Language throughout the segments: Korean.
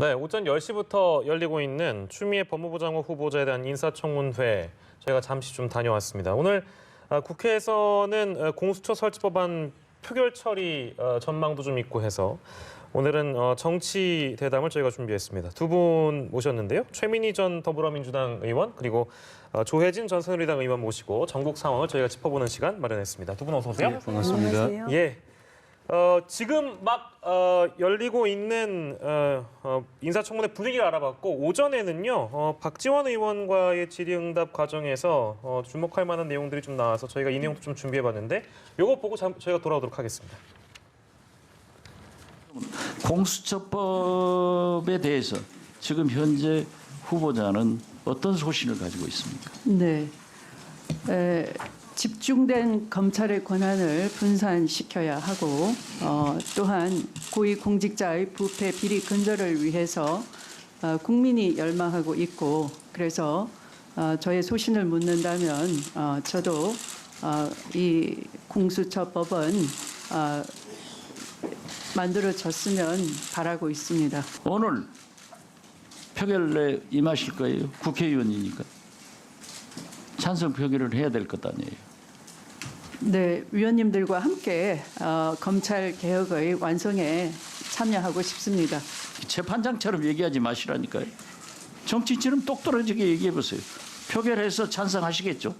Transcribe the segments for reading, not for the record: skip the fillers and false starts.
네, 오전 10시부터 열리고 있는 추미애 법무부 장관 후보자에 대한 인사청문회 저희가 잠시 좀 다녀왔습니다. 오늘 국회에서는 공수처 설치법안 표결 처리 전망도 좀 있고 해서 오늘은 정치 대담을 저희가 준비했습니다. 두 분 모셨는데요. 최민희 전 더불어민주당 의원 그리고 조혜진 전 새누리당 의원 모시고 전국 상황을 저희가 짚어보는 시간 마련했습니다. 두 분 어서 오세요. 네, 반갑습니다. 안녕하세요. 예. 지금 막 열리고 있는 인사청문회 분위기를 알아봤고 오전에는요 박지원 의원과의 질의응답 과정에서 주목할 만한 내용들이 좀 나와서 저희가 이 내용도 좀 준비해봤는데 이거 보고 저희가 돌아오도록 하겠습니다. 공수처법에 대해서 지금 현재 후보자는 어떤 소신을 가지고 있습니까? 네. 집중된 검찰의 권한을 분산시켜야 하고 또한 고위공직자의 부패 비리 근절을 위해서 국민이 열망하고 있고 그래서 저의 소신을 묻는다면 저도 이 공수처법은 만들어졌으면 바라고 있습니다. 오늘 표결에 임하실 거예요. 국회의원이니까. 찬성 표결을 해야 될 것 아니에요. 네, 위원님들과 함께 검찰 개혁의 완성에 참여하고 싶습니다. 재판장처럼 얘기하지 마시라니까요. 정치인처럼 똑떨어지게 얘기해 보세요. 표결해서 찬성하시겠죠?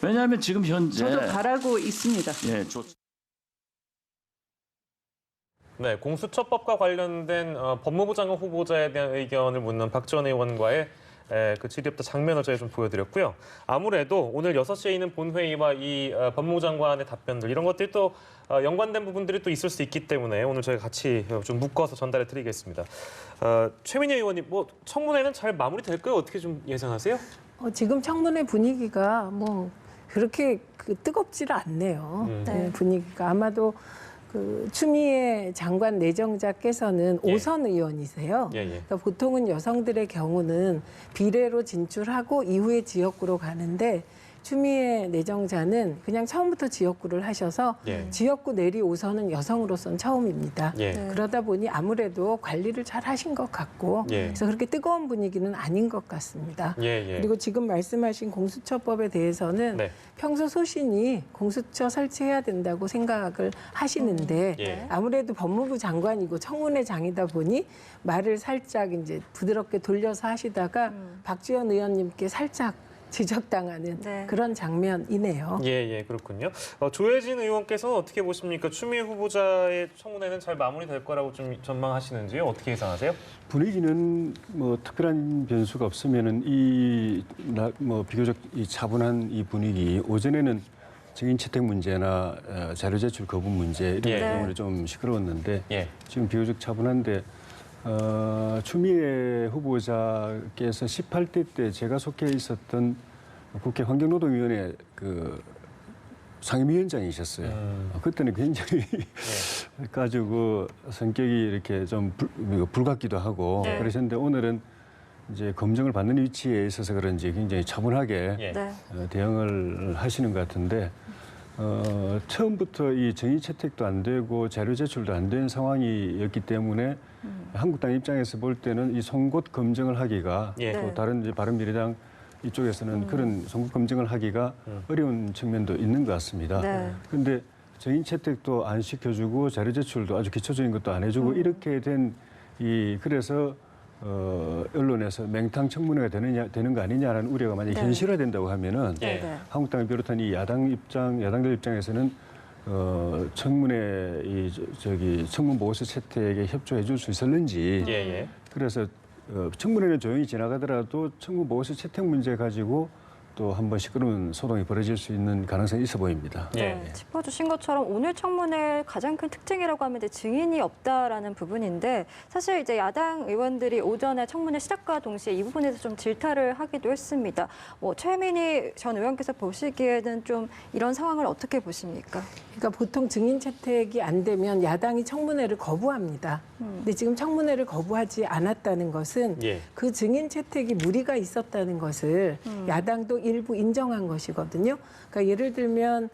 왜냐하면 지금 현재 저도 바라고 있습니다. 예, 네, 공수처법과 관련된 법무부 장관 후보자에 대한 의견을 묻는 박지원 의원과의 그 질의응답 장면을 저희가 좀 보여드렸고요. 아무래도 오늘 6시에 있는 본회의와 이 법무부 장관의 답변들 이런 것들이 또 연관된 부분들이 또 있을 수 있기 때문에 오늘 저희가 같이 좀 묶어서 전달해 드리겠습니다. 최민희 의원님, 뭐 청문회는 잘 마무리될까요? 어떻게 좀 예상하세요? 지금 청문회 분위기가 뭐 그렇게 뜨겁지를 않네요. 네, 분위기가 아마도 그 추미애 장관 내정자께서는 예. 5선 의원이세요. 예. 그러니까 보통은 여성들의 경우는 비례로 진출하고 이후에 지역구로 가는데 추미애 내정자는 그냥 처음부터 지역구를 하셔서 예. 지역구 내리 5선은 여성으로서는 처음입니다. 예. 그러다 보니 아무래도 관리를 잘 하신 것 같고 예. 그래서 그렇게 뜨거운 분위기는 아닌 것 같습니다. 예. 그리고 지금 말씀하신 공수처법에 대해서는 네. 평소 소신이 공수처 설치해야 된다고 생각을 하시는데 예. 아무래도 법무부 장관이고 청문회장이다 보니 말을 살짝 이제 부드럽게 돌려서 하시다가 박지원 의원님께 살짝 지적당하는 그런 장면이네요. 예, 그렇군요. 조혜진 의원께서는 어떻게 보십니까? 추미애 후보자의 청문회는 잘 마무리될 거라고 좀 전망하시는지요? 어떻게 예상하세요? 분위기는 뭐 특별한 변수가 없으면은 뭐 비교적 차분한 이 분위기 오전에는 증인 채택 문제나 자료 제출 거부 문제 이런 것 때문에 좀 시끄러웠는데 지금 비교적 차분한데 추미애 후보자께서 18대 때 제가 속해 있었던 국회 환경노동위원회 그 상임위원장이셨어요. 그때는 굉장히 가지고 성격이 이렇게 좀 불같기도 하고 그러셨는데 오늘은 이제 검증을 받는 위치에 있어서 그런지 굉장히 차분하게 대응을 하시는 것 같은데 처음부터 이 정의 채택도 안 되고 자료 제출도 안 된 상황이었기 때문에 한국당 입장에서 볼 때는 이 송곳 검증을 하기가 또 다른 이제 바른미래당 이쪽에서는 그런 송곳 검증을 하기가 어려운 측면도 있는 것 같습니다. 그런데 정의 채택도 안 시켜주고 자료 제출도 아주 기초적인 것도 안 해주고 이렇게 된 그래서 언론에서 맹탕 청문회가 되는 거 아니냐라는 우려가 만약 현실화된다고 하면은 한국당을 비롯한 이 야당들 입장에서는 청문회 청문 보고서 채택에 협조해 줄 수 있었는지 그래서 청문회는 조용히 지나가더라도 청문 보고서 채택 문제 가지고 또 한번 시끄러운 소동이 벌어질 수 있는 가능성이 있어 보입니다. 짚어주신 것처럼 오늘 청문회 가장 큰 특징이라고 하면 이제 증인이 없다라는 부분인데 사실 이제 야당 의원들이 오전에 청문회 시작과 동시에 이 부분에서 좀 질타를 하기도 했습니다. 뭐 최민희 전 의원께서 보시기에는 좀 이런 상황을 어떻게 보십니까? 그러니까 보통 증인 채택이 안 되면 야당이 청문회를 거부합니다. 근데 지금 청문회를 거부하지 않았다는 것은 그 증인 채택이 무리가 있었다는 것을 야당도 일부 인정한 것이거든요. 그러니까 예를 들면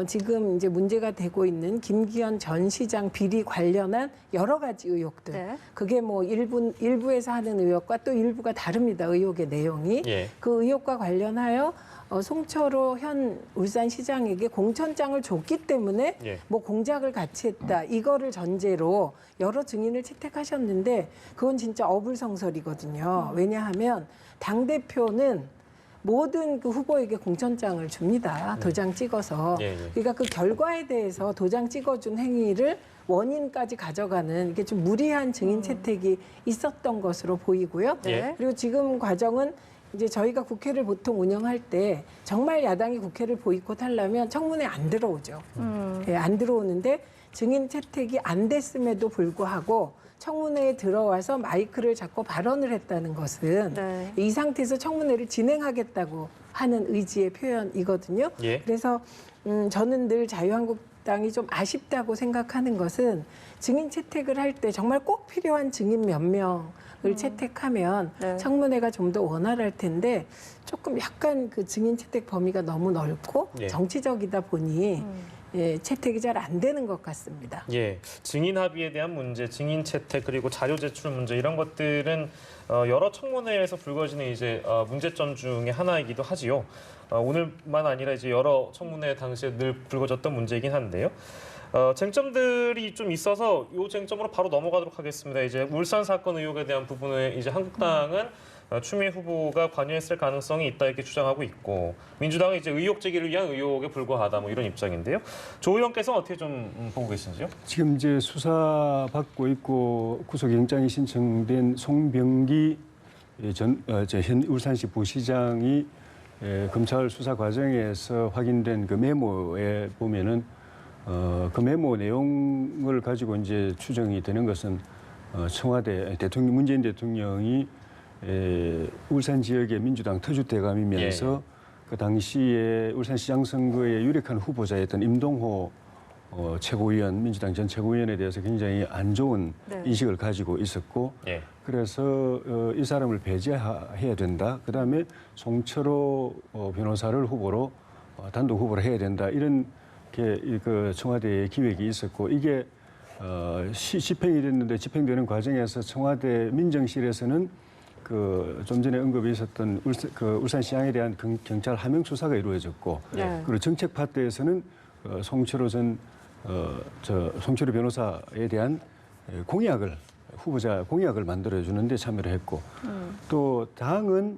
지금 이제 문제가 되고 있는 김기현 전 시장 비리 관련한 여러 가지 의혹들. 네. 그게 뭐 일부에서 하는 의혹과 또 일부가 다릅니다. 의혹의 내용이. 예. 그 의혹과 관련하여 송철호 현 울산시장에게 공천장을 줬기 때문에 예. 뭐 공작을 같이 했다. 이거를 전제로 여러 증인을 채택하셨는데 그건 진짜 어불성설이거든요. 왜냐하면 당대표는 모든 그 후보에게 공천장을 줍니다. 도장 찍어서. 예, 예. 그러니까 그 결과에 대해서 도장 찍어준 행위를 원인까지 가져가는 이게 좀 무리한 증인 채택이 있었던 것으로 보이고요. 예. 그리고 지금 과정은 이제 저희가 국회를 보통 운영할 때 정말 야당이 국회를 보이콧하려면 청문회 안 들어오죠. 예, 안 들어오는데 증인 채택이 안 됐음에도 불구하고 청문회에 들어와서 마이크를 잡고 발언을 했다는 것은 네. 이 상태에서 청문회를 진행하겠다고 하는 의지의 표현이거든요. 예. 그래서 저는 늘 자유한국당이 좀 아쉽다고 생각하는 것은 증인 채택을 할 때 정말 꼭 필요한 증인 몇 명을 채택하면 네. 청문회가 좀 더 원활할 텐데 조금 약간 그 증인 채택 범위가 너무 넓고 예. 정치적이다 보니 예, 채택이 잘 안 되는 것 같습니다. 예, 증인 합의에 대한 문제, 증인 채택 그리고 자료 제출 문제 이런 것들은 여러 청문회에서 불거지는 이제 문제점 중에 하나이기도 하지요. 오늘만 아니라 이제 여러 청문회 당시에 늘 불거졌던 문제이긴 한데요. 쟁점들이 좀 있어서 이 쟁점으로 바로 넘어가도록 하겠습니다. 이제 울산 사건 의혹에 대한 부분에 이제 한국당은 추미애 후보가 관여했을 가능성이 있다 이렇게 주장하고 있고 민주당은 이제 의혹 제기를 위한 의혹에 불과하다 뭐 이런 입장인데요. 조 의원께서는 어떻게 좀 보고 계신지요? 지금 이제 수사받고 있고 구속영장이 신청된 송병기 현 울산시 부시장이 검찰 수사 과정에서 확인된 그 메모에 보면은 그 메모 내용을 가지고 이제 추정이 되는 것은 청와대 대통령 문재인 대통령이 울산 지역의 민주당 터줏대감이면서 그 당시에 울산시장 선거에 유력한 후보자였던 임동호 최고위원, 민주당 전 최고위원에 대해서 굉장히 안 좋은 네. 인식을 가지고 있었고 예. 그래서 이 사람을 배제해야 된다. 그다음에 송철호 변호사를 후보로 단독 후보로 해야 된다. 이런 그 청와대의 기획이 있었고 이게 집행이 됐는데 집행되는 과정에서 청와대 민정실에서는 그 좀 전에 언급이 있었던 울산시장에 대한 경찰 하명 수사가 이루어졌고 네. 그리고 정책 파트에서는 송철호 송철호 변호사에 대한 공약을 후보자 공약을 만들어 주는데 참여를 했고 또 당은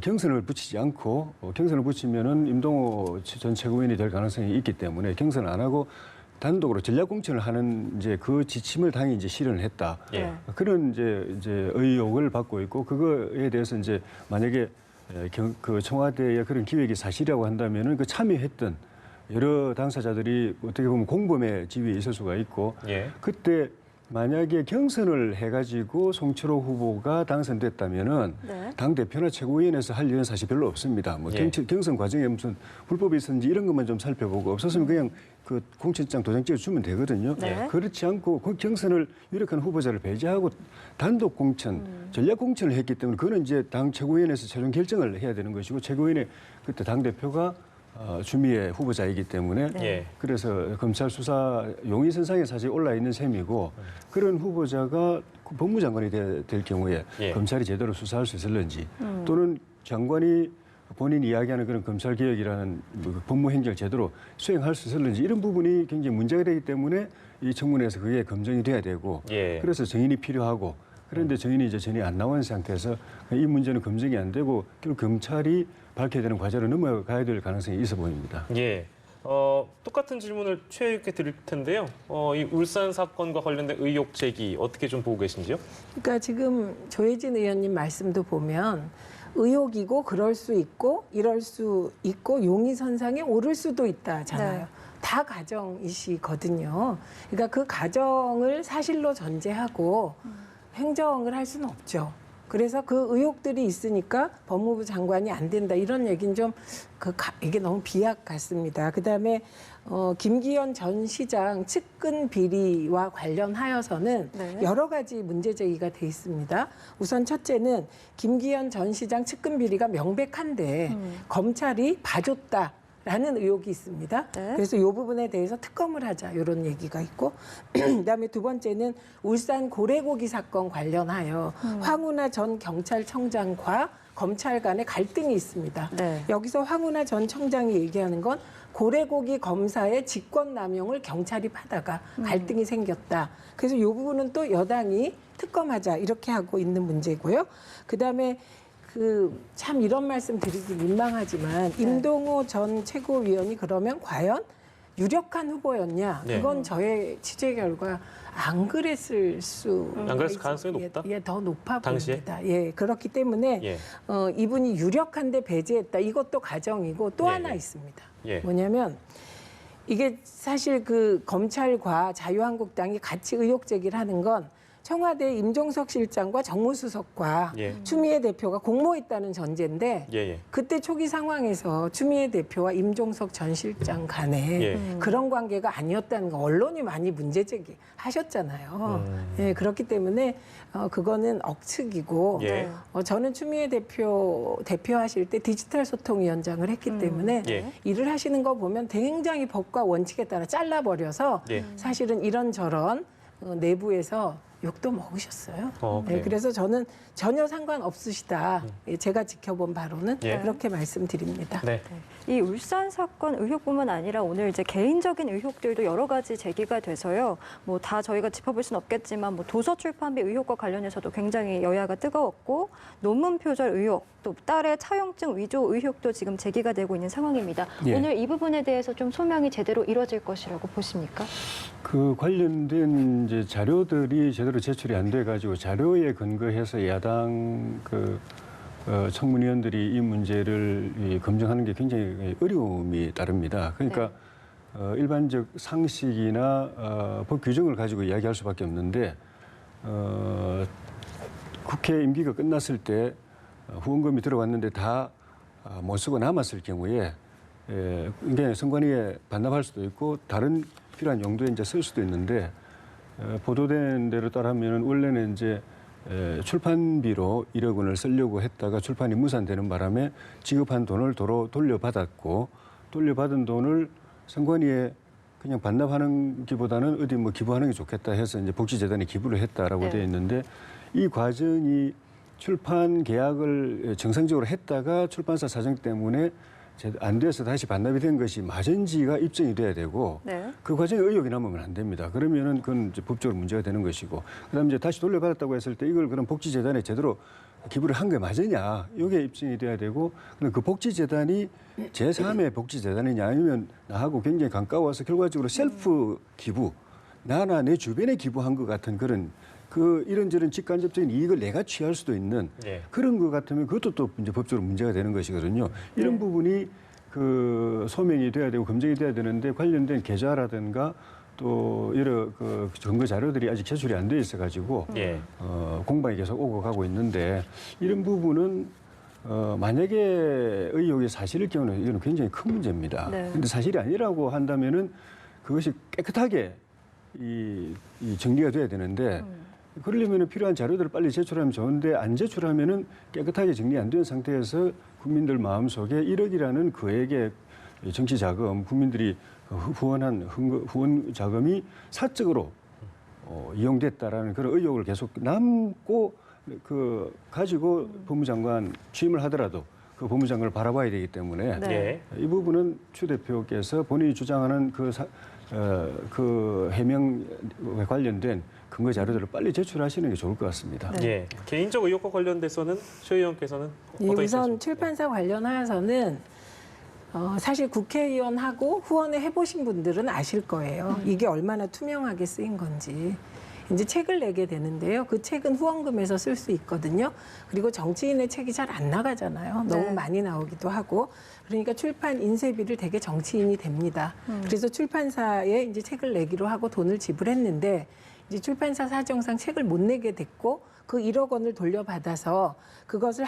경선을 붙이지 않고 경선을 붙이면은 임동호 전 최고위원이 될 가능성이 있기 때문에 경선을 안 하고 단독으로 전략 공천을 하는 이제 그 지침을 당이 이제 실현을 했다. 예. 그런 이제 의혹을 받고 있고 그거에 대해서 이제 만약에 그 청와대의 그런 기획이 사실이라고 한다면은 그 참여했던 여러 당사자들이 어떻게 보면 공범의 지위에 있을 수가 있고 예. 그때 만약에 경선을 해가지고 송철호 후보가 당선됐다면은 네. 당 대표나 최고위원회에서 할 일은 사실 별로 없습니다. 뭐 예. 경선 과정에 무슨 불법이 있었는지 이런 것만 좀 살펴보고 없었으면 그냥 그 공천장 도장 찍어주면 되거든요. 네. 그렇지 않고 그 경선을 유력한 후보자를 배제하고 단독 공천, 전략 공천을 했기 때문에 그거는 이제 당 최고위원회에서 최종 결정을 해야 되는 것이고 최고위원회 그때 당 대표가 추미애 후보자이기 때문에 예. 그래서 검찰 수사 용의선상에 사실 올라 있는 셈이고 그런 후보자가 법무장관이 될 경우에 예. 검찰이 제대로 수사할 수 있을는지 또는 장관이 본인이 이야기하는 그런 검찰 개혁이라는 법무행정을 제대로 수행할 수 있을는지 이런 부분이 굉장히 문제가 되기 때문에 이 청문회에서 그게 검증이 돼야 되고 예. 그래서 증인이 필요하고 그런데 증인이 이제 전혀 안 나온 상태에서 이 문제는 검증이 안 되고 결국 검찰이 밝혀야 되는 과제로 넘어가야 될 가능성이 있어 보입니다. 예. 똑같은 질문을 최 의원께 드릴 텐데요. 이 울산 사건과 관련된 의혹 제기 어떻게 좀 보고 계신지요? 그러니까 지금 조혜진 의원님 말씀도 보면 의혹이고 그럴 수 있고 이럴 수 있고 용의선상에 오를 수도 있다잖아요. 네. 다 가정이시거든요. 그러니까 그 가정을 사실로 전제하고 행정을 할 수는 없죠. 그래서 그 의혹들이 있으니까 법무부 장관이 안 된다 이런 얘기는 좀 이게 너무 비약 같습니다. 그다음에 김기현 전 시장 측근 비리와 관련하여서는 네. 여러 가지 문제 제기가 돼 있습니다. 우선 첫째는 김기현 전 시장 측근 비리가 명백한데 검찰이 봐줬다. 라는 의혹이 있습니다. 네. 그래서 이 부분에 대해서 특검을 하자 이런 얘기가 있고 그다음에 두 번째는 울산 고래고기 사건 관련하여 황운하 전 경찰청장과 검찰 간의 갈등이 있습니다. 네. 여기서 황운하 전 청장이 얘기하는 건 고래고기 검사의 직권남용을 경찰이 하다가 갈등이 생겼다. 그래서 이 부분은 또 여당이 특검하자 이렇게 하고 있는 문제고요. 그다음에 참 이런 말씀 드리기 민망하지만 임동호 전 최고위원이 그러면 과연 유력한 후보였냐? 네. 그건 저의 취재 결과 안 그랬을 수 안 그랬을 가능성이 높다? 예, 더 높아 당시에? 보입니다. 예, 그렇기 때문에 예. 이분이 유력한데 배제했다. 이것도 가정이고 또 예, 하나 예. 있습니다. 예. 뭐냐면 이게 사실 그 검찰과 자유한국당이 같이 의혹 제기를 하는 건 청와대 임종석 실장과 정무수석과 예. 추미애 대표가 공모했다는 전제인데 예. 그때 초기 상황에서 추미애 대표와 임종석 전 실장 간에 예. 그런 관계가 아니었다는 거 언론이 많이 문제 제기하셨잖아요. 예, 그렇기 때문에 그거는 억측이고 예. 저는 추미애 대표하실 때 디지털 소통위원장을 했기 때문에 예. 일을 하시는 거 보면 굉장히 법과 원칙에 따라 잘라버려서 예. 사실은 이런저런 내부에서 욕도 먹으셨어요. 그래요? 그래서 저는 전혀 상관없으시다. 예, 제가 지켜본 바로는 예. 그렇게 말씀드립니다. 네. 이 울산 사건 의혹뿐만 아니라 오늘 이제 개인적인 의혹들도 여러 가지 제기가 돼서요. 뭐 다 저희가 짚어볼 수는 없겠지만 뭐 도서 출판비 의혹과 관련해서도 굉장히 여야가 뜨거웠고 논문 표절 의혹, 또 딸의 차용증 위조 의혹도 지금 제기가 되고 있는 상황입니다. 예. 오늘 이 부분에 대해서 좀 소명이 제대로 이루어질 것이라고 보십니까? 그 관련된 이제 자료들이 제대로 제출이 안 돼 가지고 자료에 근거해서 야당 청문위원들이 이 문제를 검증하는 게 굉장히 어려움이 따릅니다. 그러니까 일반적 상식이나 법 규정을 가지고 이야기할 수밖에 없는데 국회 임기가 끝났을 때 후원금이 들어왔는데 다 못 쓰고 남았을 경우에 그러니까 선관위에 반납할 수도 있고 다른 필요한 용도에 이제 쓸 수도 있는데 보도된 대로 따르면 원래는 이제 출판비로 1억 원을 쓰려고 했다가 출판이 무산되는 바람에 지급한 돈을 도로 돌려받았고 돌려받은 돈을 선관위에 그냥 반납하는 기보다는 어디 뭐 기부하는 게 좋겠다 해서 이제 복지재단에 기부를 했다라고 네. 되어 있는데 이 과정이 출판 계약을 정상적으로 했다가 출판사 사정 때문에 안 돼서 다시 반납이 된 것이 맞은지가 입증이 돼야 되고 네. 그 과정에 의혹이 남으면 안 됩니다. 그러면은 그건 이제 법적으로 문제가 되는 것이고 그다음에 이제 다시 돌려받았다고 했을 때 이걸 그럼 복지재단에 제대로 기부를 한 게 맞으냐 이게 입증이 돼야 되고 그럼 그 복지재단이 제3의 복지재단이냐 아니면 나하고 굉장히 가까워서 결과적으로 셀프 기부 나나 내 주변에 기부한 것 같은 그런 그 이런저런 직간접적인 이익을 내가 취할 수도 있는 예. 그런 것 같으면 그것도 또 이제 법적으로 문제가 되는 것이거든요. 이런 부분이 그 소명이 돼야 되고 검증이 돼야 되는데 관련된 계좌라든가 또 여러 그 증거 자료들이 아직 제출이 안 돼 있어가지고 예. 공방이 계속 오고 가고 있는데 이런 부분은 만약에 의혹이 사실일 경우는 이건 굉장히 큰 문제입니다. 네. 근데 사실이 아니라고 한다면은 그것이 깨끗하게 이 정리가 돼야 되는데 그러려면 필요한 자료들을 빨리 제출하면 좋은데 안 제출하면은 깨끗하게 정리 안 된 상태에서 국민들 마음속에 1억이라는 그에게 정치 자금, 국민들이 후원한 후원 자금이 사적으로 이용됐다라는 그런 의혹을 계속 남고 그 가지고 법무장관 취임을 하더라도 그 법무장관을 바라봐야 되기 때문에 네. 예. 이 부분은 추 대표께서 본인이 주장하는 그 해명에 관련된 근거 자료들을 빨리 제출하시는 게 좋을 것 같습니다. 예. 개인적 의혹과 관련돼서는 최 의원께서는 이 어떻게 우선 생각하십니까? 출판사 관련하여서는 사실 국회의원하고 후원을 해보신 분들은 아실 거예요. 이게 얼마나 투명하게 쓰인 건지. 이제 책을 내게 되는데요. 그 책은 후원금에서 쓸 수 있거든요. 그리고 정치인의 책이 잘 안 나가잖아요. 너무 네. 많이 나오기도 하고. 그러니까 출판 인쇄비를 되게 정치인이 됩니다. 그래서 출판사에 이제 책을 내기로 하고 돈을 지불했는데 이제 출판사 사정상 책을 못 내게 됐고 그 1억 원을 돌려받아서 그것을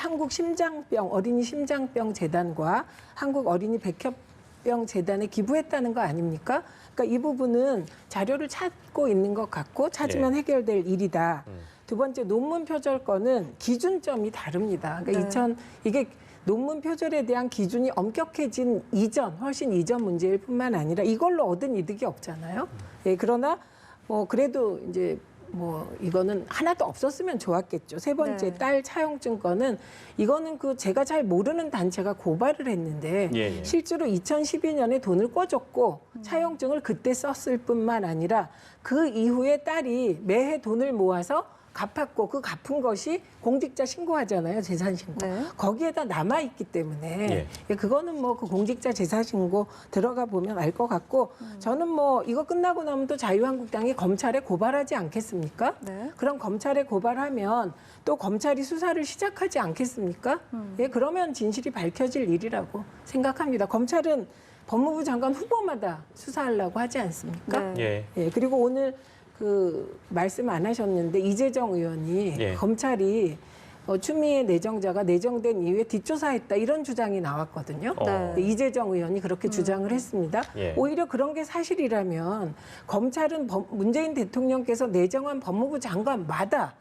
어린이 심장병 재단과 한국 어린이 백혈병 재단에 기부했다는 거 아닙니까? 그러니까 이 부분은 자료를 찾고 있는 것 같고 찾으면 해결될 일이다. 두 번째 논문 표절 건은 기준점이 다릅니다. 그러니까 네. 이게 논문 표절에 대한 기준이 엄격해진 이전, 훨씬 이전 문제일 뿐만 아니라 이걸로 얻은 이득이 없잖아요. 예, 그러나 뭐 그래도 이제 뭐 이거는 하나도 없었으면 좋았겠죠. 세 번째 네. 딸 차용증 건은 이거는 그 제가 잘 모르는 단체가 고발을 했는데 예, 예. 실제로 2012년에 돈을 꿔줬고 차용증을 그때 썼을 뿐만 아니라 그 이후에 딸이 매해 돈을 모아서 갚았고 그 갚은 것이 공직자 신고하잖아요. 재산 신고. 네. 거기에다 남아 있기 때문에 그거는 뭐 그 공직자 재산 신고 들어가 보면 알 것 같고 저는 뭐 이거 끝나고 나면 또 자유한국당이 검찰에 고발하지 않겠습니까? 네. 그럼 검찰에 고발하면 또 검찰이 수사를 시작하지 않겠습니까? 예, 그러면 진실이 밝혀질 일이라고 생각합니다. 검찰은 법무부 장관 후보마다 수사하려고 하지 않습니까? 네. 예. 예, 그리고 오늘 그 말씀 안 하셨는데 이재정 의원이 예. 검찰이 추미애 내정자가 내정된 이후에 뒷조사했다 이런 주장이 나왔거든요. 네. 이재정 의원이 그렇게 주장을 했습니다. 예. 오히려 그런 게 사실이라면 검찰은 문재인 대통령께서 내정한 법무부 장관마다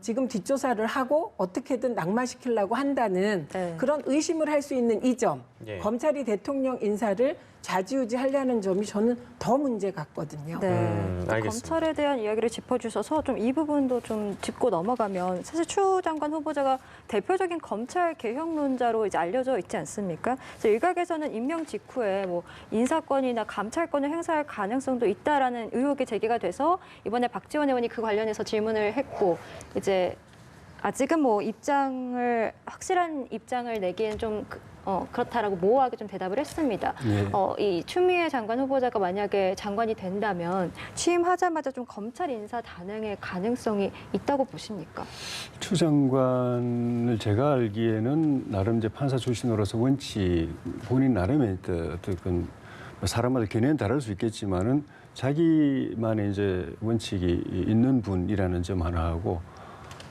지금 뒷조사를 하고 어떻게든 낙마시키려고 한다는 네. 그런 의심을 할 수 있는 이 점, 예. 검찰이 대통령 인사를 좌지우지하려는 점이 저는 더 문제 같거든요. 네. 알겠습니다. 검찰에 대한 이야기를 짚어주셔서 좀 이 부분도 좀 짚고 넘어가면 사실 추 장관 후보자가 대표적인 검찰 개혁론자로 이제 알려져 있지 않습니까? 그래서 일각에서는 임명 직후에 뭐 인사권이나 감찰권을 행사할 가능성도 있다라는 의혹이 제기가 돼서 이번에 박지원 의원이 그 관련해서 질문을 했고 이제 아직은 뭐 확실한 입장을 내기엔 좀 그렇다라고 모호하게 좀 대답을 했습니다. 예. 이 추미애 장관 후보자가 만약에 장관이 된다면 취임하자마자 좀 검찰 인사 단행의 가능성이 있다고 보십니까? 추 장관을 제가 알기에는 나름 이제 판사 출신으로서 원칙 본인 나름의 어떤 사람마다 견해는 다를 수 있겠지만은 자기만의 이제 원칙이 있는 분이라는 점 하나하고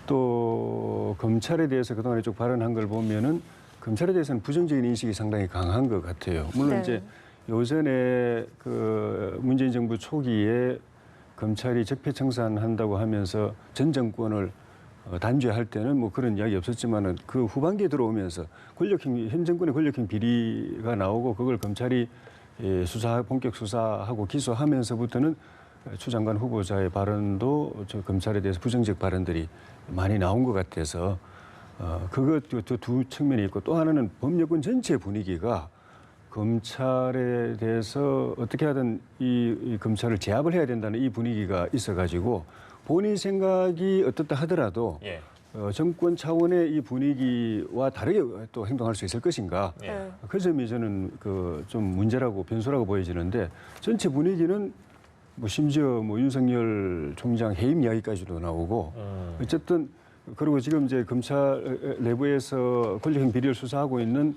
또 검찰에 대해서 그동안 쭉 발언한 걸 보면은 검찰에 대해서는 부정적인 인식이 상당히 강한 것 같아요. 물론 네. 이제 요전에 그 문재인 정부 초기에 검찰이 적폐청산한다고 하면서 전 정권을 단죄할 때는 뭐 그런 이야기 없었지만은 그 후반기에 들어오면서 현 정권의 권력형 비리가 나오고 그걸 검찰이 본격 수사하고 기소하면서부터는 추 장관 후보자의 발언도 검찰에 대해서 부정적 발언들이 많이 나온 것 같아서 그것도 두 측면이 있고 또 하나는 법여권 전체 분위기가 검찰에 대해서 어떻게 하든 이 검찰을 제압을 해야 된다는 이 분위기가 있어가지고 본인 생각이 어떻다 하더라도 예. 정권 차원의 이 분위기와 다르게 또 행동할 수 있을 것인가. 예. 그 점이 저는 좀 문제라고 변수라고 보여지는데 전체 분위기는 뭐 심지어 뭐 윤석열 총장 해임 이야기까지도 나오고 어쨌든 그리고 지금 이제 검찰 내부에서 권력형 비리를 수사하고 있는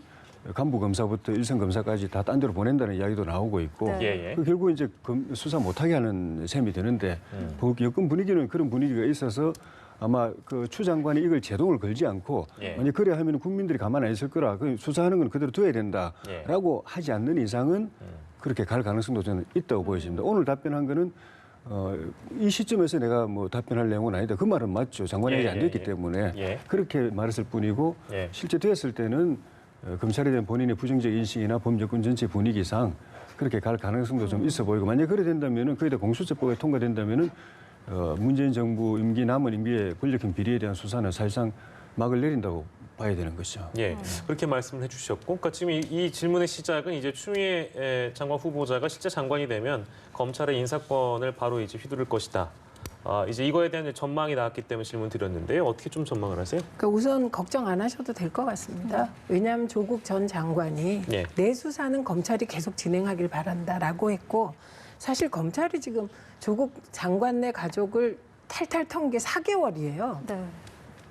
간부 검사부터 일선 검사까지 다 딴 데로 보낸다는 이야기도 나오고 있고 네. 예, 예. 결국 이제 수사 못하게 하는 셈이 되는데 여권 분위기는 그런 분위기가 있어서 아마 그 추 장관이 이걸 제동을 걸지 않고 예. 만약 그래 하면 국민들이 가만 안 있을 거라 수사하는 건 그대로 둬야 된다라고 하지 않는 이상은 그렇게 갈 가능성도 저는 있다고 보여집니다. 오늘 답변한 거는 이 시점에서 내가 뭐 답변할 내용은 아니다. 그 말은 맞죠. 장관이 아직 안 됐기 때문에 예. 그렇게 말했을 뿐이고 예. 실제 됐을 때는 검찰에 대한 본인의 부정적 인식이나 범여권 전체 분위기상 그렇게 갈 가능성도 좀 있어 보이고 만약 그래 된다면은 거기다 공수처법이 통과된다면은 문재인 정부 남은 임기의 권력형 비리에 대한 수사는 사실상 막을 내린다고 봐야 되는 것이죠. 예, 그렇게 말씀을 해주셨고, 그러니까 지금 이 질문의 시작은 이제 추미애 장관 후보자가 실제 장관이 되면 검찰의 인사권을 바로 이제 휘두를 것이다. 이제 이거에 대한 전망이 나왔기 때문에 질문 드렸는데요. 어떻게 좀 전망을 하세요? 그러니까 우선 걱정 안 하셔도 될 것 같습니다. 왜냐하면 조국 전 장관이 예. 내 수사는 검찰이 계속 진행하길 바란다라고 했고 사실 검찰이 지금 조국 장관 내 가족을 탈탈 턴 게 4개월이에요. 네.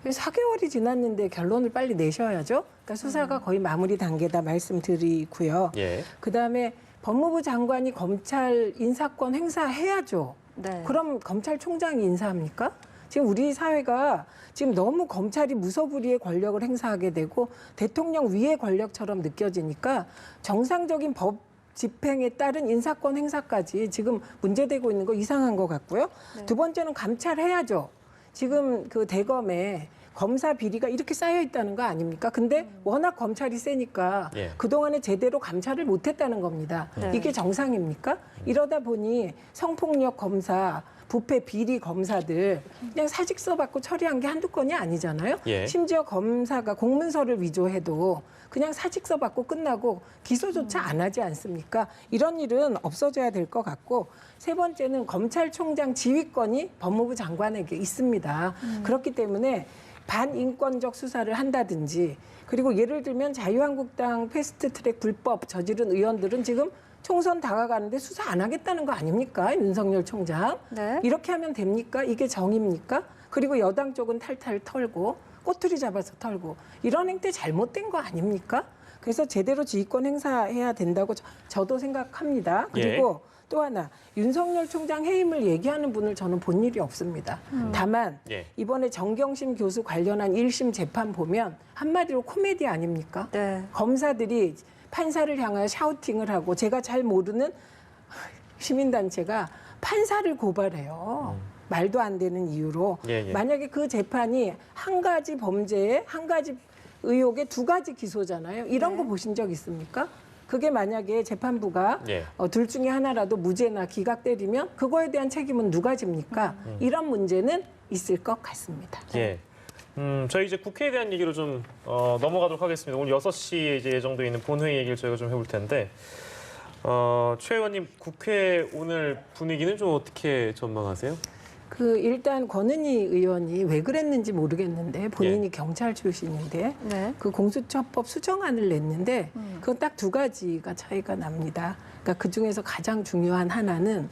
4개월이 지났는데 결론을 빨리 내셔야죠. 그러니까 수사가 거의 마무리 단계다 말씀드리고요. 예. 그다음에 법무부 장관이 검찰 인사권 행사해야죠. 네. 그럼 검찰총장이 인사합니까? 지금 우리 사회가 지금 너무 검찰이 무소불위의 권력을 행사하게 되고 대통령 위의 권력처럼 느껴지니까 정상적인 법 집행에 따른 인사권 행사까지 지금 문제되고 있는 거 이상한 것 같고요. 네. 두 번째는 감찰해야죠. 지금 그 대검에 검사 비리가 이렇게 쌓여 있다는 거 아닙니까? 근데 워낙 검찰이 세니까 예. 그동안에 제대로 감찰을 못했다는 겁니다. 네. 이게 정상입니까? 이러다 보니 성폭력 검사, 부패 비리 검사들 그냥 사직서 받고 처리한 게 한두 건이 아니잖아요. 예. 심지어 검사가 공문서를 위조해도 그냥 사직서 받고 끝나고 기소조차 안 하지 않습니까? 이런 일은 없어져야 될 것 같고, 세 번째는 검찰총장 지휘권이 법무부 장관에게 있습니다. 그렇기 때문에 반인권적 수사를 한다든지, 그리고 예를 들면 자유한국당 패스트트랙 불법 저지른 의원들은 지금 총선 다가가는데 수사 안 하겠다는 거 아닙니까? 윤석열 총장. 네. 이렇게 하면 됩니까? 이게 정입니까? 그리고 여당 쪽은 탈탈 털고 꼬투리 잡아서 털고, 이런 행태 잘못된 거 아닙니까? 그래서 제대로 지휘권 행사해야 된다고 저도 생각합니다. 그리고 또 하나, 윤석열 총장 해임을 얘기하는 분을 저는 본 일이 없습니다. 다만 예. 이번에 정경심 교수 관련한 1심 재판 보면 한마디로 코미디 아닙니까? 네. 검사들이 판사를 향하여 샤우팅을 하고, 제가 잘 모르는 시민단체가 판사를 고발해요. 말도 안 되는 이유로. 예, 예. 만약에 그 재판이 한 가지 범죄에 한 가지 의혹에 두 가지 기소잖아요. 이런 거 보신 적 있습니까? 그게 만약에 재판부가 예. 둘 중에 하나라도 무죄나 기각 때리면 그거에 대한 책임은 누가 집니까? 이런 문제는 있을 것 같습니다. 예. 저희 이제 국회에 대한 얘기로 좀 넘어가도록 하겠습니다. 오늘 6시에 이제 예정돼 있는 본회의 얘기를 저희가 좀 해볼 텐데, 최 의원님, 국회 오늘 분위기는 좀 어떻게 전망하세요? 일단 권은희 의원이 왜 그랬는지 모르겠는데, 본인이 경찰 출신인데 네. 그 공수처법 수정안을 냈는데 그건 딱 두 가지가 차이가 납니다. 그러니까 그 중에서 가장 중요한 하나는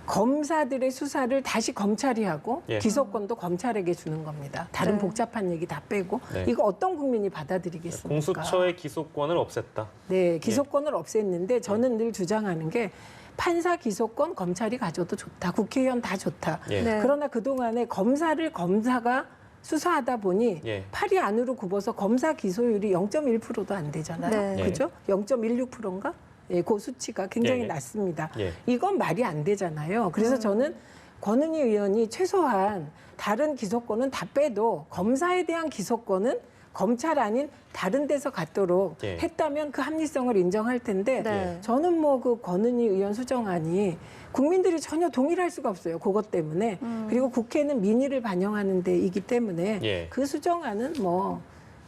검사들의 수사를 다시 검찰이 하고 예. 기소권도 검찰에게 주는 겁니다. 다른 네. 복잡한 얘기 다 빼고. 네. 이거 어떤 국민이 받아들이겠습니까? 공수처의 기소권을 없앴다. 네, 기소권을 없앴는데 저는 늘 주장하는 게 판사 기소권 검찰이 가져도 좋다. 국회의원 다 좋다. 예. 네. 그러나 그동안에 검사가 수사하다 보니 예. 팔이 안으로 굽어서 검사 기소율이 0.1%도 안 되잖아요. 네. 그죠? 0.16%인가? 예, 그 수치가 굉장히 예, 예. 낮습니다. 예. 이건 말이 안 되잖아요. 그래서 저는 권은희 의원이 최소한 다른 기소권은 다 빼도 검사에 대한 기소권은 검찰 아닌 다른 데서 갖도록 예. 했다면 그 합리성을 인정할 텐데, 네. 저는 뭐 그 권은희 의원 수정안이 국민들이 전혀 동의할 수가 없어요. 그것 때문에. 그리고 국회는 민의를 반영하는 데이기 때문에 예. 그 수정안은 뭐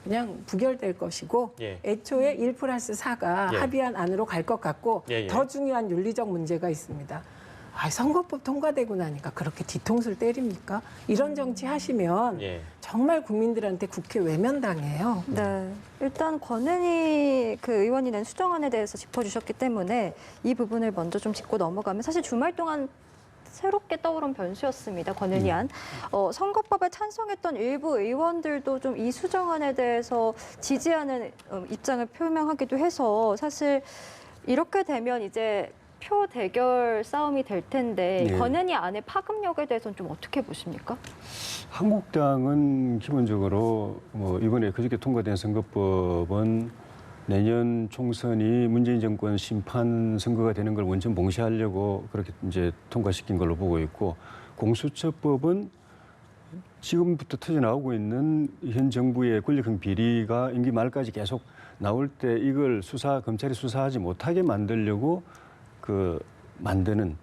그냥 부결될 것이고, 예. 애초에 1+4가 예. 합의안 안으로 갈 것 같고, 예, 예. 더 중요한 윤리적 문제가 있습니다. 선거법 통과되고 나니까 그렇게 뒤통수를 때립니까? 이런 정치 하시면 예. 정말 국민들한테 국회 외면당해요. 네. 일단 권은희 그 의원이 낸 수정안에 대해서 짚어주셨기 때문에 이 부분을 먼저 좀 짚고 넘어가면, 사실 주말 동안 새롭게 떠오른 변수였습니다. 권은희 안. 선거법에 찬성했던 일부 의원들도 좀 이 수정안에 대해서 지지하는 입장을 표명하기도 해서, 사실 이렇게 되면 이제 표 대결 싸움이 될 텐데, 예. 권은희 안의 파급력에 대해서는 좀 어떻게 보십니까? 한국당은 기본적으로 이번에 그저께 통과된 선거법은 내년 총선이 문재인 정권 심판 선거가 되는 걸 원천 봉쇄하려고 그렇게 이제 통과시킨 걸로 보고 있고, 공수처법은 지금부터 터져 나오고 있는 현 정부의 권력형 비리가 임기 말까지 계속 나올 때 이걸 검찰이 수사하지 못하게 만들려고 만드는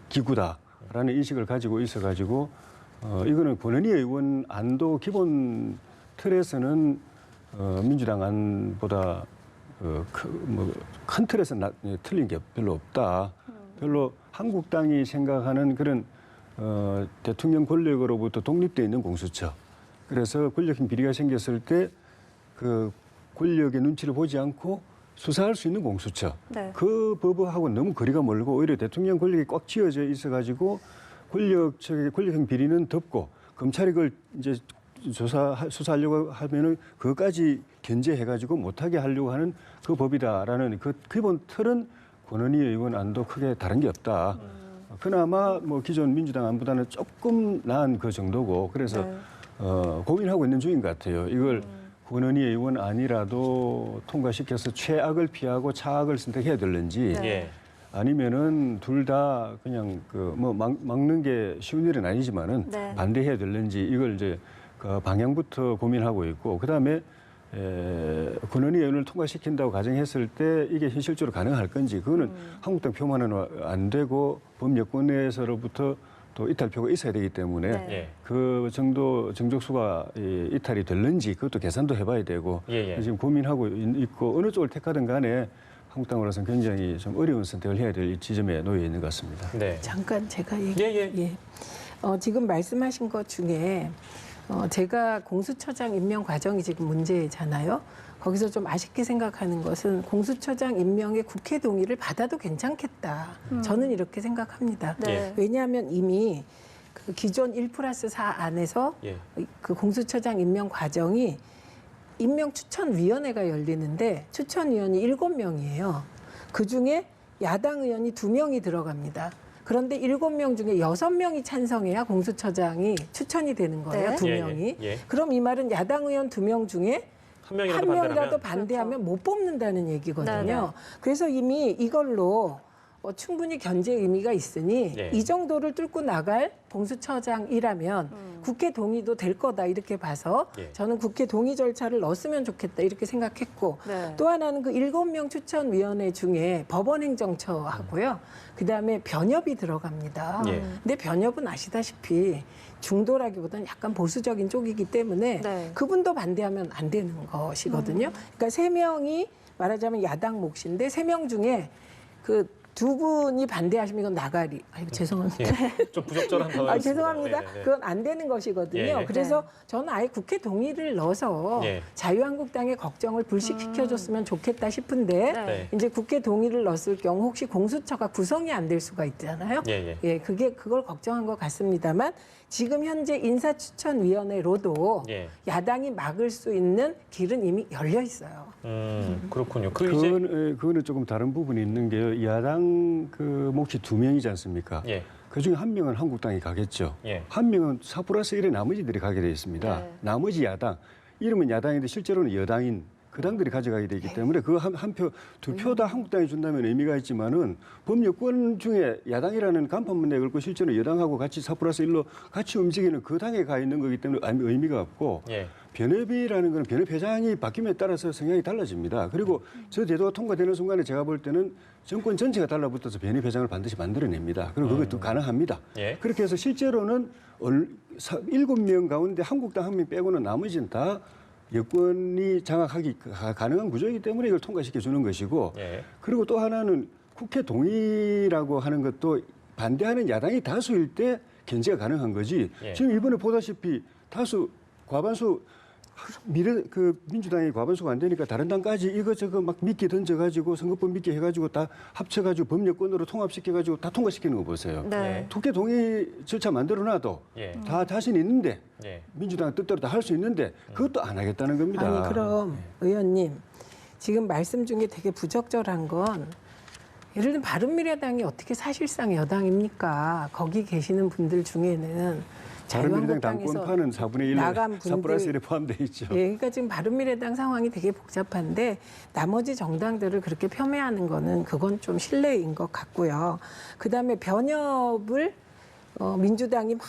기구다라는 인식을 가지고 있어가지고, 이거는 권은희 의원 안도 기본 틀에서는 민주당 안보다 큰 틀에서 틀린 게 별로 없다. 별로 한국당이 생각하는 그런 대통령 권력으로부터 독립되어 있는 공수처. 그래서 권력형 비리가 생겼을 때 그 권력의 눈치를 보지 않고 수사할 수 있는 공수처. 네. 그 법하고 너무 거리가 멀고, 오히려 대통령 권력이 꽉 쥐어져 있어가지고 권력형 비리는 덮고, 검찰이 그걸 이제 수사하려고 하면은 그것까지 견제해가지고 못하게 하려고 하는 그 법이다라는 그 기본 틀은 권은희 의원 안도 크게 다른 게 없다. 그나마 기존 민주당 안보다는 조금 나은 그 정도고, 그래서 네. 고민하고 있는 중인 것 같아요. 이걸 권은희 의원 아니라도 통과시켜서 최악을 피하고 차악을 선택해야 될는지, 네. 예. 아니면은 둘 다 그냥 그 뭐 막는 게 쉬운 일은 아니지만은 네. 반대해야 될는지 이걸 이제 그 방향부터 고민하고 있고 그다음에 권한위원회를 통과시킨다고 가정했을 때 이게 현실적으로 가능할 건지 그거는 한국당 표만은 안 되고 범여권에서로부터 또 이탈표가 있어야 되기 때문에 네. 예. 그 정도 정족수가 이탈이 될는지 그것도 계산도 해봐야 되고 예. 지금 고민하고 있고 어느 쪽을 택하든 간에 한국당으로서는 굉장히 좀 어려운 선택을 해야 될 지점에 놓여 있는 것 같습니다. 네. 잠깐 제가 얘기. 예. 지금 말씀하신 것 중에 제가 공수처장 임명 과정이 지금 문제잖아요. 거기서 좀 아쉽게 생각하는 것은 공수처장 임명의 국회 동의를 받아도 괜찮겠다. 저는 이렇게 생각합니다. 네. 왜냐하면 이미 그 기존 1+4 안에서 예. 그 공수처장 임명 과정이 임명 추천위원회가 열리는데 추천위원이 7명이에요. 그중에 야당 의원이 2명이 들어갑니다. 그런데 7명 중에 6명이 찬성해야 공수처장이 추천이 되는 거예요. 네. 2명이. 예. 그럼 이 말은 야당 의원 2명 중에 한 한 명이라도 명이라도 반대하면 반대하면 못 뽑는다는 얘기거든요. 네네. 그래서 이미 이걸로 충분히 견제 의미가 있으니 예. 이 정도를 뚫고 나갈 공수처장이라면 국회 동의도 될 거다 이렇게 봐서 예. 저는 국회 동의 절차를 넣었으면 좋겠다 이렇게 생각했고 네. 또 하나는 그 7명 추천위원회 중에 법원행정처하고요. 그다음에 변협이 들어갑니다. 예. 근데 변협은 아시다시피 중도라기보다는 약간 보수적인 쪽이기 때문에 네. 그분도 반대하면 안 되는 것이거든요. 그러니까 3명이 말하자면 야당 몫인데 3명 중에 그 2분이 반대하시면 이건 나가리. 아이고 죄송합니다. 예. 좀 부적절한 단어였습니다. 죄송합니다. 네네네. 그건 안 되는 것이거든요. 예, 예. 그래서 저는 아예 국회 동의를 넣어서 예. 자유한국당의 걱정을 불식시켜줬으면 좋겠다 싶은데 네. 이제 국회 동의를 넣었을 경우 혹시 공수처가 구성이 안 될 수가 있잖아요. 예. 그걸 걱정한 것 같습니다만 지금 현재 인사추천위원회로도 예. 야당이 막을 수 있는 길은 이미 열려 있어요. 그렇군요. 이제 그거는 조금 다른 부분이 있는 게요. 야당 그 몫이 2명이지 않습니까? 예. 그중에 한 명은 한국당이 가겠죠. 예. 한 명은 4+1의 나머지들이 가게 되어 있습니다. 네. 나머지 야당, 이름은 야당인데 실제로는 여당인 그 당들이 가져가게 되기 때문에 그 한 표, 2표 다 한국당이 준다면 의미가 있지만은 범여권 중에 야당이라는 간판만 내걸고 실제로 여당하고 같이 4+1로 같이 움직이는 그 당에 가 있는 거기 때문에 의미가 없고 예. 변협이라는 건 변협회장이 바뀜에 따라서 성향이 달라집니다. 그리고 저 제도가 통과되는 순간에 제가 볼 때는 정권 전체가 달라붙어서 변협회장을 반드시 만들어냅니다. 그리고 그것도 가능합니다. 예. 그렇게 해서 실제로는 7명 가운데 한국당 1명 빼고는 나머지는 다 여권이 장악하기 가능한 구조이기 때문에 이걸 통과시켜 주는 것이고 예. 그리고 또 하나는 국회 동의라고 하는 것도 반대하는 야당이 다수일 때 견제가 가능한 거지. 예. 지금 이번에 보다시피 과반수 민주당이 과반수가 안 되니까 다른 당까지 이거저거 막 미끼 던져가지고 선거법 미끼 해가지고 다 합쳐가지고 법여권으로 통합시켜가지고 다 통과시키는 거 보세요. 네. 국회 동의 절차 만들어놔도 예. 다 자신 있는데 예. 민주당 뜻대로 다 할 수 있는데 그것도 안 하겠다는 겁니다. 아니 그럼 의원님 지금 말씀 중에 되게 부적절한 건 예를 들면 바른미래당이 어떻게 사실상 여당입니까? 거기 계시는 분들 중에는 바른미래당 자유한국당에서 당권파는 4분의 1, 나간 분들 4+1에 포함되어 있죠. 예, 그러니까 지금 바른미래당 상황이 되게 복잡한데 나머지 정당들을 그렇게 폄훼하는 거는 그건 좀 실례인 것 같고요. 그다음에 변협을 민주당이 막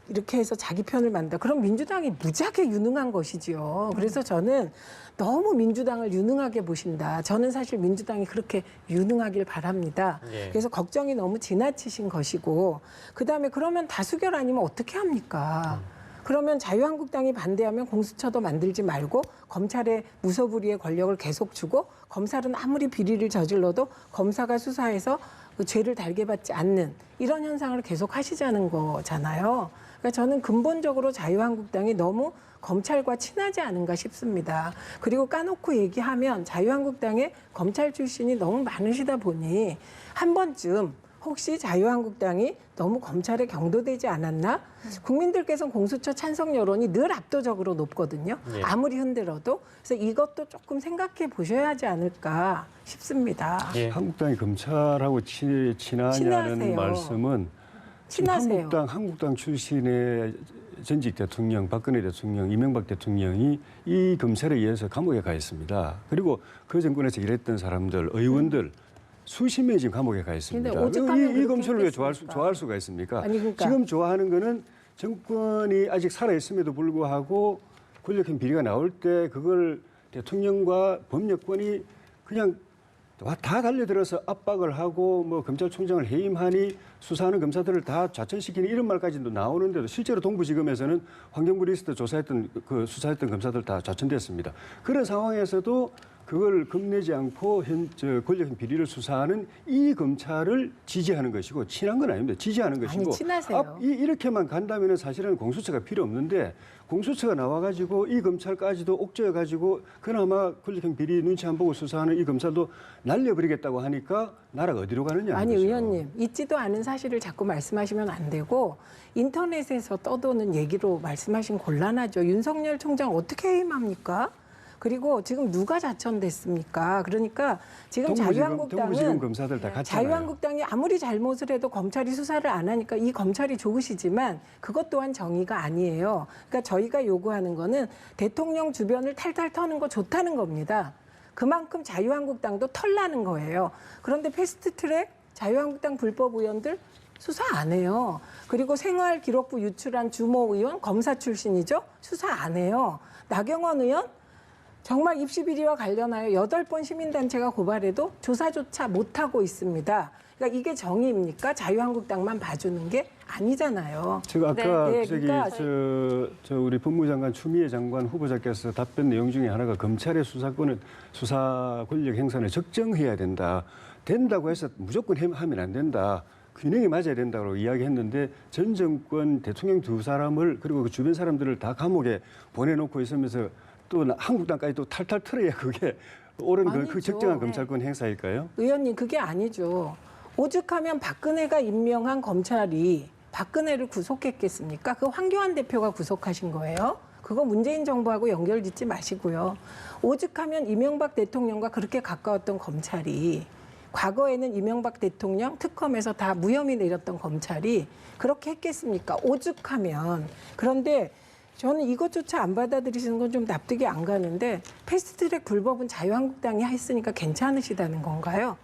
이렇게 해서 자기 편을 만든다. 그럼 민주당이 무지하게 유능한 것이지요. 그래서 저는 너무 민주당을 유능하게 보신다. 저는 사실 민주당이 그렇게 유능하길 바랍니다. 예. 그래서 걱정이 너무 지나치신 것이고 그다음에 그러면 다수결 아니면 어떻게 합니까? 그러면 자유한국당이 반대하면 공수처도 만들지 말고 검찰에 무소불위의 권력을 계속 주고 검찰은 아무리 비리를 저질러도 검사가 수사해서 그 죄를 달게 받지 않는 이런 현상을 계속 하시자는 거잖아요. 그러니까 저는 근본적으로 자유한국당이 너무 검찰과 친하지 않은가 싶습니다. 그리고 까놓고 얘기하면 자유한국당에 검찰 출신이 너무 많으시다 보니 한 번쯤 혹시 자유한국당이 너무 검찰에 경도되지 않았나? 국민들께서는 공수처 찬성 여론이 늘 압도적으로 높거든요. 예. 아무리 흔들어도. 그래서 이것도 조금 생각해 보셔야 하지 않을까 싶습니다. 예. 한국당이 검찰하고 친하냐는 친하세요. 말씀은 지금 친하세요. 한국당 출신의 전직 대통령, 박근혜 대통령, 이명박 대통령이 이 검찰에 의해서 감옥에 가 있습니다. 그리고 그 정권에서 일했던 사람들, 의원들, 수십 명이 지금 감옥에 가 있습니다. 근데 오죽하면 이 그렇게 검찰을 왜 했겠습니까? 좋아할 수가 있습니까? 아니, 그러니까. 지금 좋아하는 거는 정권이 아직 살아 있음에도 불구하고 권력형 비리가 나올 때 그걸 대통령과 법력권이 그냥 다 달려들어서 압박을 하고 뭐 검찰총장을 해임하니 수사하는 검사들을 다 좌천시키는 이런 말까지도 나오는데도 실제로 동부지검에서는 환경부 리스트 조사했던 그 수사했던 검사들 다 좌천됐습니다. 그런 상황에서도 그걸 겁내지 않고 권력형 비리를 수사하는 이 검찰을 지지하는 것이고 친한 건 아닙니다. 지지하는 것이고 아니, 친하세요. 이렇게만 간다면 사실은 공수처가 필요 없는데 공수처가 나와가지고 이 검찰까지도 옥죄어가지고 그나마 권력형 비리 눈치 안 보고 수사하는 이 검찰도 날려버리겠다고 하니까 나라가 어디로 가느냐. 아니 거죠. 의원님 있지도 않은 사실을 자꾸 말씀하시면 안 되고 인터넷에서 떠도는 얘기로 말씀하시면 곤란하죠. 윤석열 총장 어떻게 해임합니까? 그리고 지금 누가 자천됐습니까? 그러니까 지금 동부지검 자유한국당은 검사들 다 같잖아요. 자유한국당이 아무리 잘못을 해도 검찰이 수사를 안 하니까 이 검찰이 좋으시지만 그것 또한 정의가 아니에요. 그러니까 저희가 요구하는 거는 대통령 주변을 탈탈 터는 거 좋다는 겁니다. 그만큼 자유한국당도 털나는 거예요. 그런데 패스트트랙 자유한국당 불법 의원들 수사 안 해요. 그리고 생활기록부 유출한 주모 의원 검사 출신이죠. 수사 안 해요. 나경원 의원 정말 입시 비리와 관련하여 8번 시민단체가 고발해도 조사조차 못하고 있습니다. 그러니까 이게 정의입니까? 자유한국당만 봐주는 게 아니잖아요. 제가 아까 네, 저기 그러니까 저 우리 법무장관 추미애 장관 후보자께서 답변 내용 중에 하나가 검찰의 수사권은 수사 권력 행사는 적정해야 된다. 된다고 해서 무조건 하면 안 된다. 균형이 맞아야 된다고 이야기했는데 전 정권 대통령 두 사람을 그리고 그 주변 사람들을 다 감옥에 보내놓고 있으면서 또 한국당까지 또 탈탈 털어야 그게 옳은 그 아니죠. 적정한 검찰권 행사일까요? 의원님 그게 아니죠. 오죽하면 박근혜가 임명한 검찰이 박근혜를 구속했겠습니까? 그 황교안 대표가 구속하신 거예요. 그거 문재인 정부하고 연결짓지 마시고요. 오죽하면 이명박 대통령과 그렇게 가까웠던 검찰이 과거에는 이명박 대통령 특검에서 다 무혐의 내렸던 검찰이 그렇게 했겠습니까? 오죽하면. 그런데 저는 이것조차 안 받아들이시는 건 좀 납득이 안 가는데 패스트트랙 불법은 자유한국당이 했으니까 괜찮으시다는 건가요?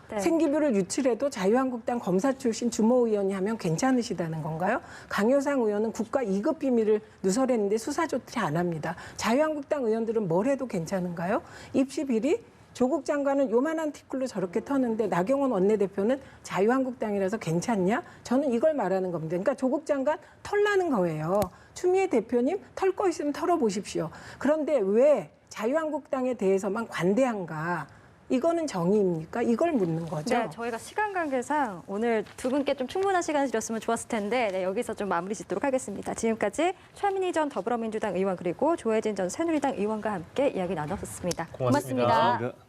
네. 생기부를 유출해도 자유한국당 검사 출신 주모 의원이 하면 괜찮으시다는 건가요? 강효상 의원은 국가 2급 비밀을 누설했는데 수사조차 안 합니다. 자유한국당 의원들은 뭘 해도 괜찮은가요? 입시 비리? 조국 장관은 요만한 티끌로 저렇게 터는데 나경원 원내대표는 자유한국당이라서 괜찮냐? 저는 이걸 말하는 겁니다. 그러니까 조국 장관 털나는 거예요. 추미애 대표님 털 거 있으면 털어보십시오. 그런데 왜 자유한국당에 대해서만 관대한가? 이거는 정의입니까? 이걸 묻는 거죠. 네, 저희가 시간 관계상 오늘 두 분께 좀 충분한 시간을 드렸으면 좋았을 텐데 네, 여기서 좀 마무리 짓도록 하겠습니다. 지금까지 최민희 전 더불어민주당 의원 그리고 조혜진 전 새누리당 의원과 함께 이야기 나눴습니다. 고맙습니다. 고맙습니다. 감사합니다.